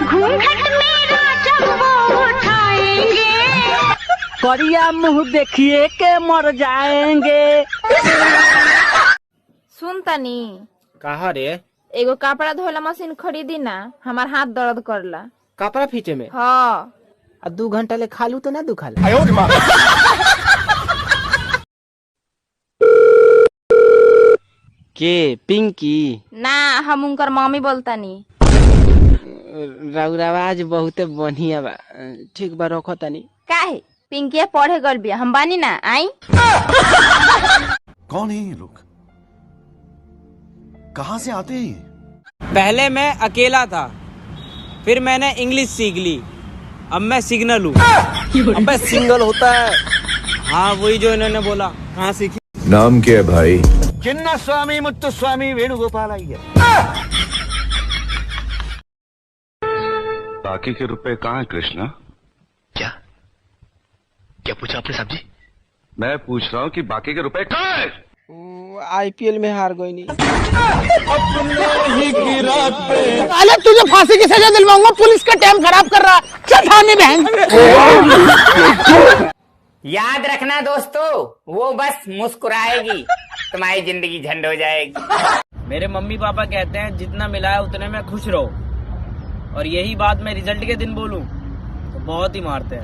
घूंघट मेरा जब वो उठाएंगे, करिया मुंह देखिए के मर जाएंगे। सुन तनी, कहा रे? एगो कपड़ा धोला मशीन खरीदी ना, हमार हाथ दर्द करला। कपड़ा फीचे में? हाँ। 2 घंटा ले खालू तो ना दुखाल। के पिंकी? ना, हम उनकर मम्मी बोलतानी। राउर आवाज बहुते बढ़िया बा। ठीक बा, रखो तनी। काहे? पिंकिया पढ़े गल बिया, हम बानी ना, आई। कौन है ये लोग? कहाँ से आते हैं? पहले मैं अकेला था, फिर मैंने इंग्लिश सीख ली, अब मैं सिग्नल हूँ। अबे सिंगल होता है? हाँ, वही जो इन्होंने बोला। कहाँ सीखी? नाम क्या है भाई? चिन्ना स्वामी मुत्तु स्वामी वेणुगोपाल अय्यर। बाकी के रुपए कहाँ है कृष्णा? क्या क्या पूछा आपने साहब जी? मैं पूछ रहा हूँ कि बाकी के रुपए कहाँ है? IPL में हार गई नहीं। अरे तुझे फांसी की सजा दिलवाऊंगा, पुलिस का टाइम खराब कर रहा। चल थाने बहन। याद रखना दोस्तों, वो बस मुस्कुराएगी, तुम्हारी जिंदगी झंड हो जाएगी। मेरे मम्मी पापा कहते हैं जितना मिला है उतने में खुश रहो, और यही बात मैं रिजल्ट के दिन बोलूं तो बहुत ही मारते हैं।